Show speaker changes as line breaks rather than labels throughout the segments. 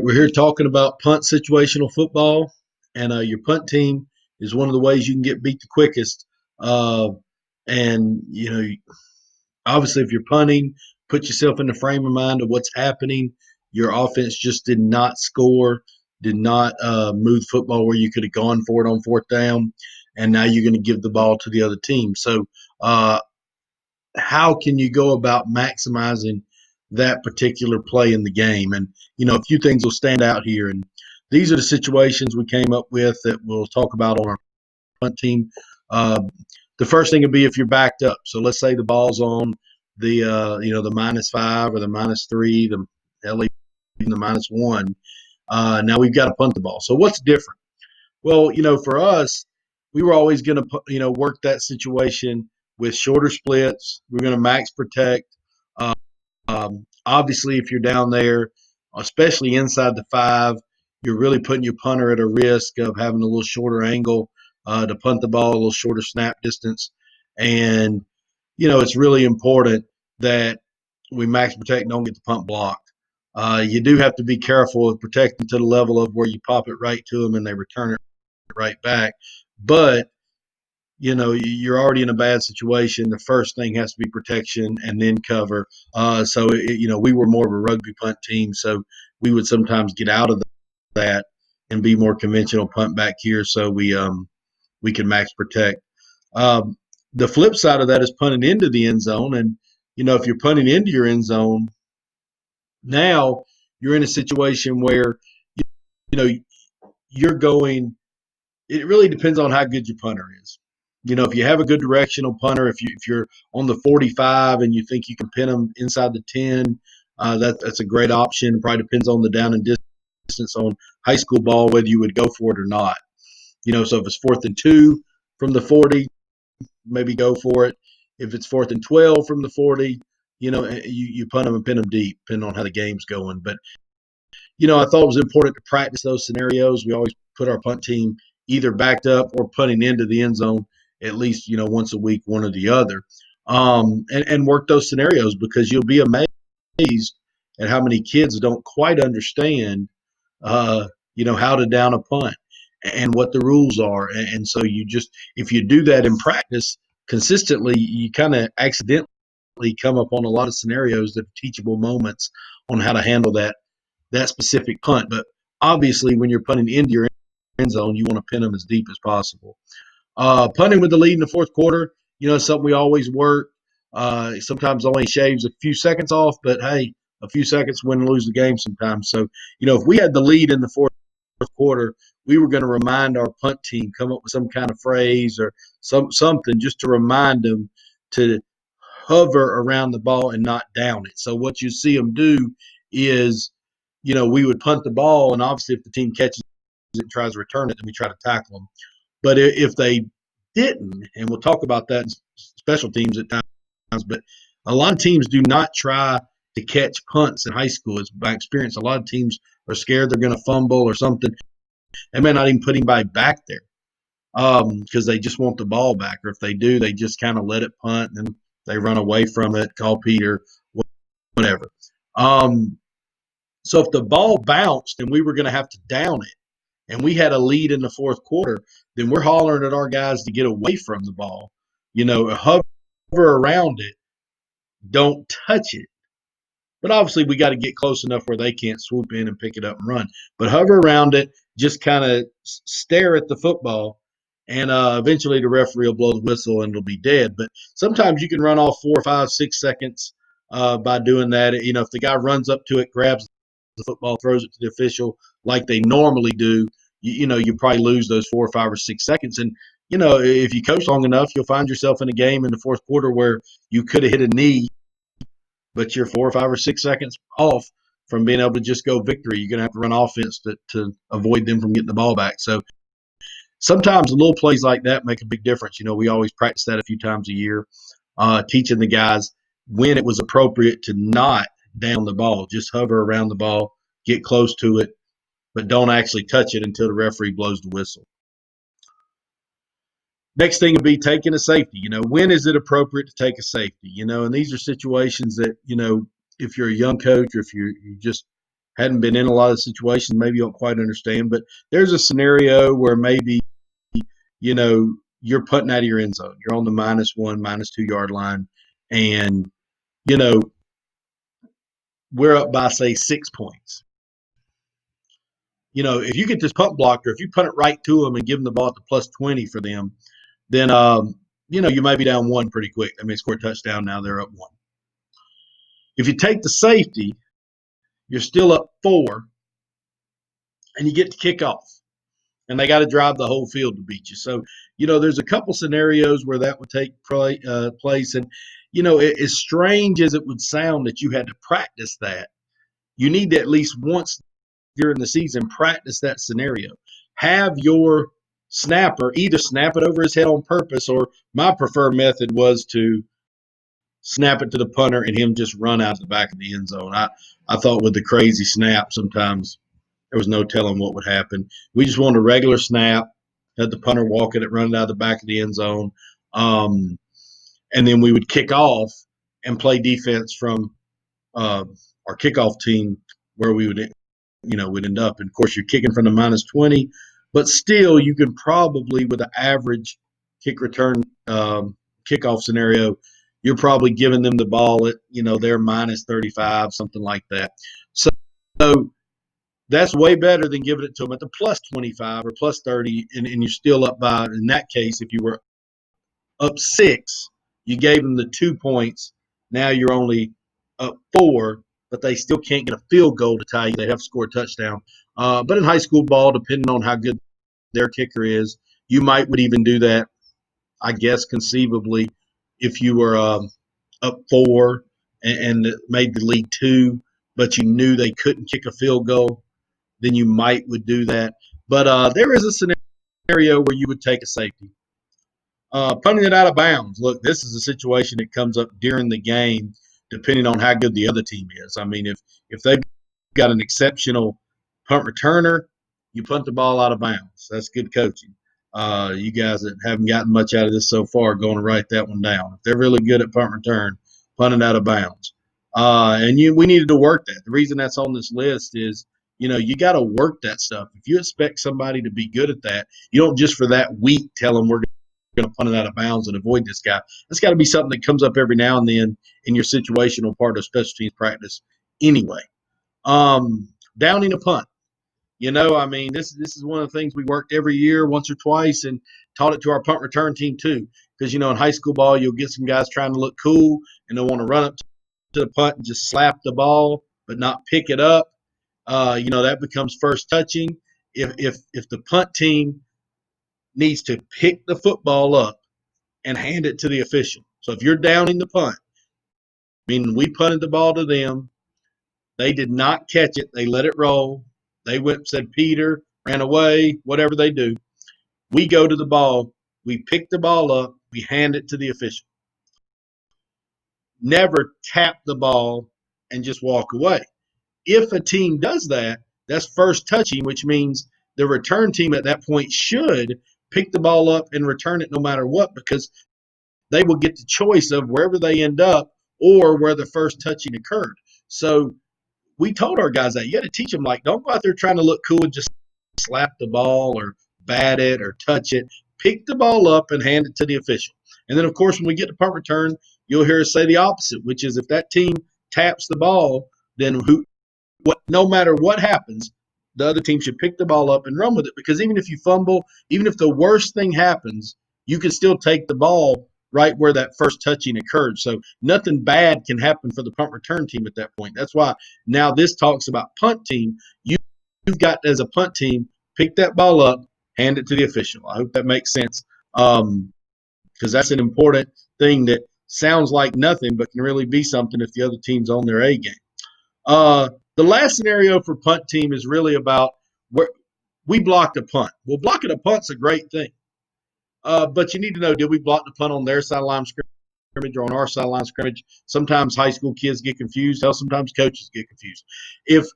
we're here talking about punt situational football, and your punt team is one of the ways you can get beat the quickest. Uh, and obviously, if you're punting, put yourself in the frame of mind of what's happening. Your offense just did not score, did not move the football where you could have gone for it on fourth down, and now you're going to give the ball to the other team. So, how can you go about maximizing that particular play in the game? And a few things will stand out here, and these are the situations we came up with that we'll talk about on our punt team. uh, the first thing would be if you're backed up. So let's say the ball's on the -5 or the -3, the hell, even the -1. Now we've got to punt the ball. So what's different? Well, for us, we were always going to, work that situation with shorter splits. We're going to max protect. Obviously, if you're down there, especially inside the 5, you're really putting your punter at a risk of having a little shorter angle to punt the ball, a little shorter snap distance. And, it's really important that we max protect and don't get the punt blocked. You do have to be careful of protecting to the level of where you pop it right to them and they return it right back. But you're already in a bad situation. The first thing has to be protection and then cover. We were more of a rugby punt team, so we would sometimes get out of that and be more conventional punt back here, so we can max protect. Um, the flip side of that is punting into the end zone, and if you're punting into your end zone, now you're in a situation where you know you're going. It really depends on how good your punter is. If you have a good directional punter, if you're on the 45 and you think you can pin them inside the 10, that's a great option. It probably depends on the down and distance on high school ball whether you would go for it or not. So if it's 4th and 2 from the 40, maybe go for it. If it's 4th and 12 from the 40, you punt them and pin them deep, depending on how the game's going. But I thought it was important to practice those scenarios. We always put our punt team either backed up or punting into the end zone at least, once a week, one or the other, and work those scenarios, because you'll be amazed at how many kids don't quite understand, how to down a punt and what the rules are. And so if you do that in practice consistently, you kind of accidentally come up on a lot of scenarios that are teachable moments on how to handle that specific punt. But obviously, when you're punting into your end zone, you want to pin them as deep as possible. Punting with the lead in the fourth quarter, something we always work. Sometimes only shaves a few seconds off, but hey, a few seconds win and lose the game sometimes. So, if we had the lead in the fourth quarter, we were going to remind our punt team, come up with some kind of phrase or something just to remind them to hover around the ball and not down it. So what you see them do is, we would punt the ball, and obviously if the team catches it and tries to return it, then we try to tackle them. But if they didn't, and we'll talk about that in special teams at times, but a lot of teams do not try to catch punts in high school. It's by experience. A lot of teams are scared they're going to fumble or something. They may not even put anybody back there because they just want the ball back. Or if they do, they just kind of let it punt and they run away from it, call Peter, whatever. So if the ball bounced and we were going to have to down it, and we had a lead in the fourth quarter, then we're hollering at our guys to get away from the ball, hover around it, don't touch it. But obviously, we got to get close enough where they can't swoop in and pick it up and run. But hover around it, just kind of stare at the football, and eventually the referee will blow the whistle and it'll be dead. But sometimes you can run off 4, 5, 6 seconds by doing that. If the guy runs up to it, grabs the football, throws it to the official like they normally do, you probably lose those 4 or 5 or 6 seconds. And if you coach long enough, you'll find yourself in a game in the fourth quarter where you could have hit a knee, but you're 4 or 5 or 6 seconds off from being able to just go victory. You're going to have to run offense to avoid them from getting the ball back. So sometimes little plays like that make a big difference. We always practice that a few times a year, teaching the guys when it was appropriate to not down the ball, just hover around the ball, get close to it, but don't actually touch it until the referee blows the whistle. Next thing would be taking a safety. When is it appropriate to take a safety? And these are situations that, if you're a young coach or if you just hadn't been in a lot of situations, maybe you don't quite understand. But there's a scenario where maybe, you're putting out of your end zone. You're on the -1, -2 yard line, and, you know, we're up by, say, 6 points. If you get this punt blocker, if you punt it right to them and give them the ball at the +20 for them, then, you might be down one pretty quick. I mean, score a touchdown. Now they're up one. If you take the safety, you're still up 4, and you get to kick off. And they got to drive the whole field to beat you. So, there's a couple scenarios where that would take place. And, as strange as it would sound that you had to practice that, you need to at least once during the season practice that scenario. Have your snapper either snap it over his head on purpose, or my preferred method was to snap it to the punter and him just run out the back of the end zone. I thought with the crazy snap, sometimes there was no telling what would happen. We just wanted a regular snap, let the punter walk it, run it out of the back of the end zone. And then we would kick off and play defense from our kickoff team, where we would, would end up. And of course, you're kicking from the -20, but still, you could probably, with an average kick return kickoff scenario, you're probably giving them the ball at, their -35, something like that. So that's way better than giving it to them at the +25 or +30, and you're still up by, in that case, if you were up 6, you gave them the 2 points. Now you're only up 4, but they still can't get a field goal to tie you. They have to score a touchdown. But in high school ball, depending on how good their kicker is, you would even do that, I guess, conceivably, if you were up 4 and made the lead 2, but you knew they couldn't kick a field goal, then you would do that. But there is a scenario where you would take a safety. Punting it out of bounds. Look, this is a situation that comes up during the game, depending on how good the other team is. I mean, if they've got an exceptional punt returner, you punt the ball out of bounds. That's good coaching. You guys that haven't gotten much out of this so far, going to write that one down. If they're really good at punt return, punt it out of bounds. We needed to work that. The reason that's on this list is, you got to work that stuff. If you expect somebody to be good at that, you don't just for that week tell them we're going to punt it out of bounds and avoid this guy. That's got to be something that comes up every now and then in your situational part of special teams practice anyway. Downing a punt. I mean, this is one of the things we worked every year once or twice, and taught it to our punt return team too. Because, in high school ball, you'll get some guys trying to look cool, and they'll want to run up to the punt and just slap the ball but not pick it up. That becomes first touching. If the punt team needs to pick the football up and hand it to the official. So if you're downing the punt, meaning we punted the ball to them, they did not catch it, they let it roll, they went, said Peter, ran away, whatever they do. We go to the ball, we pick the ball up, we hand it to the official. Never tap the ball and just walk away. If a team does that, that's first touching, which means the return team at that point should pick the ball up and return it no matter what, because they will get the choice of wherever they end up or where the first touching occurred. So we told our guys that you got to teach them, like, don't go out there trying to look cool and just slap the ball or bat it or touch it. Pick the ball up and hand it to the official. And then, of course, when we get to punt return, you'll hear us say the opposite, which is if that team taps the ball, then no matter what happens, the other team should pick the ball up and run with it. Because even if you fumble, even if the worst thing happens, you can still take the ball right where that first touching occurred. So nothing bad can happen for the punt return team at that point. That's why now this talks about punt team. You've got, as a punt team, pick that ball up, hand it to the official. I hope that makes sense, because that's an important thing that sounds like nothing but can really be something if the other team's on their A game. The last scenario for punt team is really about where we blocked a punt. Well, blocking a punt's a great thing. But you need to know, did we block the punt on their sideline scrimmage or on our sideline scrimmage? Sometimes high school kids get confused. Hell, sometimes coaches get confused. If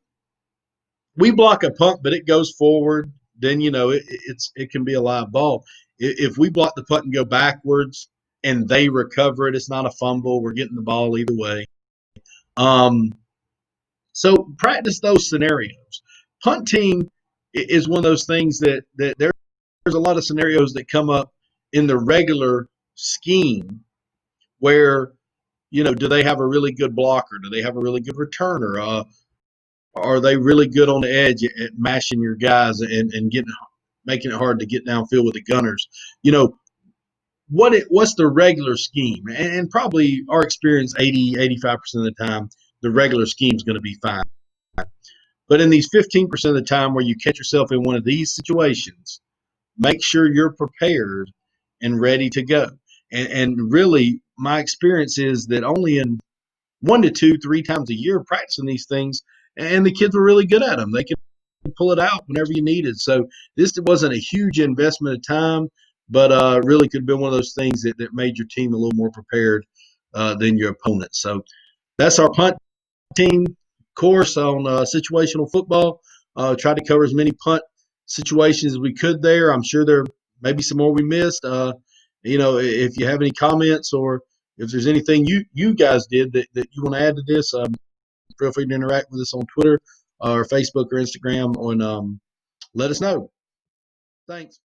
we block a punt but it goes forward, then it can be a live ball. If we block the punt and go backwards and they recover it, it's not a fumble. We're getting the ball either way. So practice those scenarios. Punt team is one of those things that there's a lot of scenarios that come up in the regular scheme where, do they have a really good blocker? Do they have a really good returner? Are they really good on the edge at mashing your guys and making it hard to get downfield with the gunners? You know, what's the regular scheme? And probably our experience 80-85% of the time, the regular scheme is going to be fine. But in these 15% of the time where you catch yourself in one of these situations, make sure you're prepared and ready to go. And really, my experience is that only in 1 to 2, 3 times a year practicing these things, and the kids were really good at them. They could pull it out whenever you needed. So this wasn't a huge investment of time, but really could have been one of those things that made your team a little more prepared than your opponent. So that's our punt team course on situational football. Tried to cover as many punt situations as we could there. I'm sure there may be some more we missed. If you have any comments or if there's anything you guys did that you want to add to this, feel free to interact with us on Twitter or Facebook or Instagram. Let us know. Thanks.